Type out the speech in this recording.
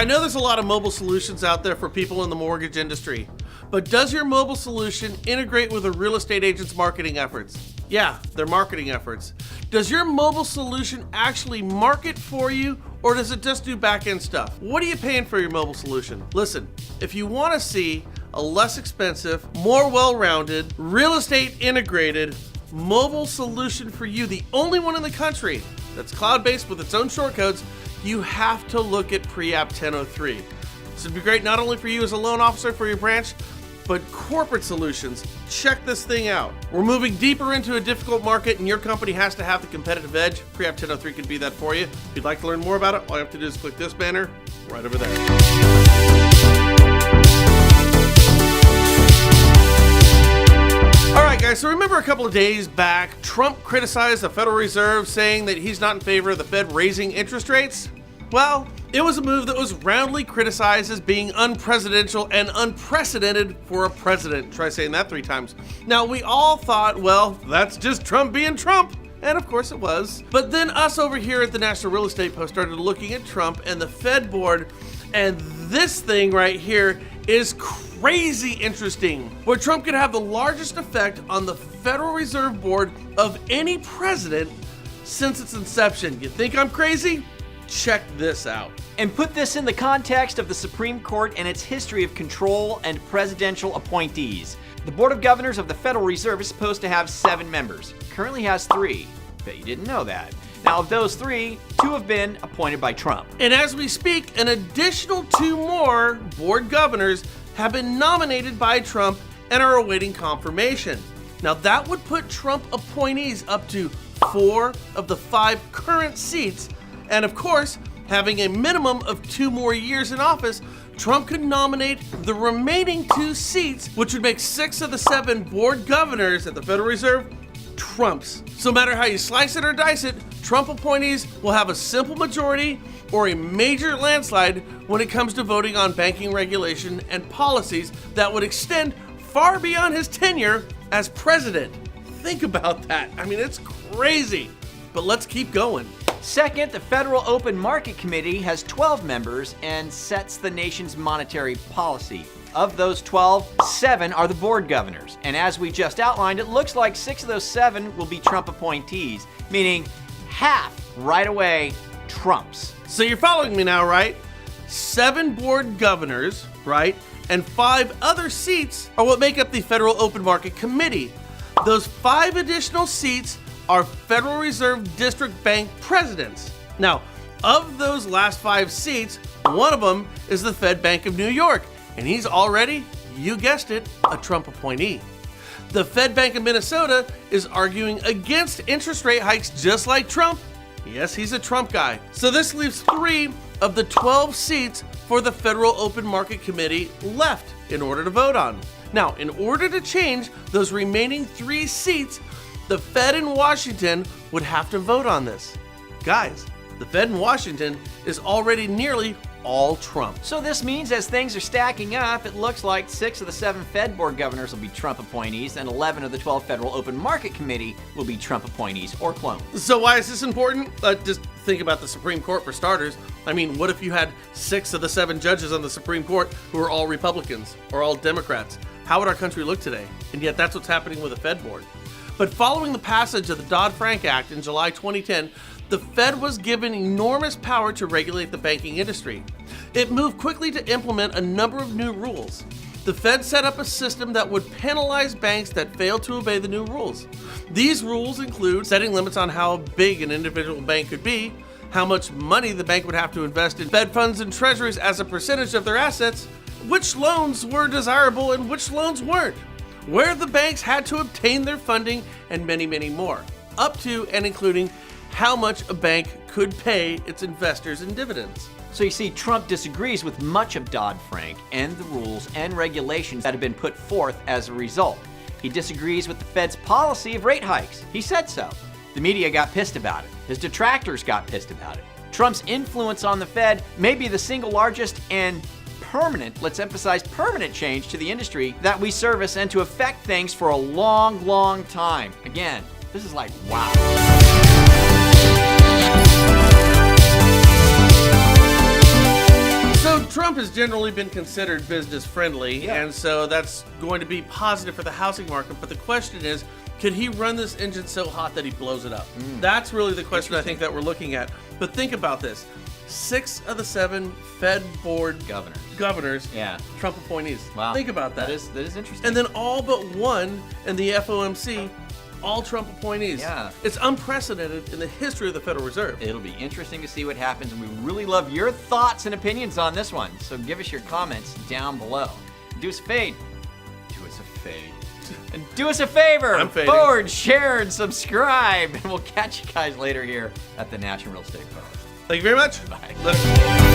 I know there's a lot of mobile solutions out there for people in the mortgage industry, but does your mobile solution integrate with a real estate agent's marketing efforts? Yeah, their marketing efforts. Does your mobile solution actually market for you, or does it just do back-end stuff? What are you paying for your mobile solution? Listen, if you want to see a less expensive, more well-rounded, real estate integrated mobile solution for you, the only one in the country that's cloud-based with its own shortcodes, you have to look at Preapp 1003. This would be great not only for you as a loan officer for your branch, but corporate solutions. Check this thing out. We're moving deeper into a difficult market, and your company has to have the competitive edge. Preapp 1003 can be that for you. If you'd like to learn more about it, all you have to do is click this banner right over there. All right, guys, so remember a couple of days back, Trump criticized the Federal Reserve, saying that he's not in favor of the Fed raising interest rates? Well, it was a move that was roundly criticized as being unpresidential and unprecedented for a president. Try saying that 3 times. Now, we all thought, well, that's just Trump being Trump. And of course it was. But then us over here at the National Real Estate Post started looking at Trump and the Fed board, and this thing right here is crazy interesting, where Trump could have the largest effect on the Federal Reserve Board of any president since its inception. You think I'm crazy? Check this out. And put this in the context of the Supreme Court and its history of control and presidential appointees. The Board of Governors of the Federal Reserve is supposed to have 7 members. Currently has 3. Bet you didn't know that. Now, of those 3, 2 have been appointed by Trump. And as we speak, an additional 2 more board governors have been nominated by Trump and are awaiting confirmation. Now, that would put Trump appointees up to 4 of the 5 current seats. And of course, having a minimum of 2 more years in office, Trump could nominate the remaining 2 seats, which would make 6 of the 7 board governors at the Federal Reserve Trumps. So no matter how you slice it or dice it, Trump appointees will have a simple majority or a major landslide when it comes to voting on banking regulation and policies that would extend far beyond his tenure as president. Think about that. I mean, it's crazy. But let's keep going. Second, the Federal Open Market Committee has 12 members and sets the nation's monetary policy. Of those 12, 7 are the board governors. And as we just outlined, it looks like 6 of those 7 will be Trump appointees, meaning half right away Trumps. So you're following me now, right? 7 board governors, right? And 5 other seats are what make up the Federal Open Market Committee. Those 5 additional seats are Federal Reserve District Bank presidents. Now, of those last 5 seats, one of them is the Fed Bank of New York, and he's already, you guessed it, a Trump appointee. The Fed Bank of Minnesota is arguing against interest rate hikes just like Trump. Yes, he's a Trump guy. So this leaves 3 of the 12 seats for the Federal Open Market Committee left in order to vote on. Now, in order to change those remaining 3 seats, the Fed in Washington would have to vote on this. Guys, the Fed in Washington is already nearly all Trump. So this means as things are stacking up, it looks like 6 of the 7 Fed board governors will be Trump appointees and 11 of the 12 Federal Open Market Committee will be Trump appointees or clones. So why is this important? Just think about the Supreme Court for starters. I mean, what if you had 6 of the 7 judges on the Supreme Court who are all Republicans or all Democrats? How would our country look today? And yet that's what's happening with the Fed board. But following the passage of the Dodd-Frank Act in July 2010, the Fed was given enormous power to regulate the banking industry. It moved quickly to implement a number of new rules. The Fed set up a system that would penalize banks that failed to obey the new rules. These rules include setting limits on how big an individual bank could be, how much money the bank would have to invest in Fed funds and treasuries as a percentage of their assets, which loans were desirable and which loans weren't, where the banks had to obtain their funding, and many, many more, up to and including how much a bank could pay its investors in dividends. So you see, Trump disagrees with much of Dodd-Frank and the rules and regulations that have been put forth as a result. He disagrees with the Fed's policy of rate hikes. He said so. The media got pissed about it. His detractors got pissed about it. Trump's influence on the Fed may be the single largest and permanent, let's emphasize permanent, change to the industry that we service and to affect things for a long, long time. Again, this is like, wow. So Trump has generally been considered business friendly, Yeah. and so that's going to be positive for the housing market. But the question is, could he run this engine so hot that he blows it up? That's really the question I think that we're looking at. But think about this. 6 of the 7 Fed board governors, Yeah. Trump appointees. Wow. Think about that. That is interesting. And then all but one in the FOMC, all Trump appointees. Yeah. It's unprecedented in the history of the Federal Reserve. It'll be interesting to see what happens, and we really love your thoughts and opinions on this one. So give us your comments down below. Do us a fade. Do us a fade. And do us a favor. I'm fading. Forward, share, and subscribe. And we'll catch you guys later here at the National Real Estate Post. Thank you very much. Bye. Let's-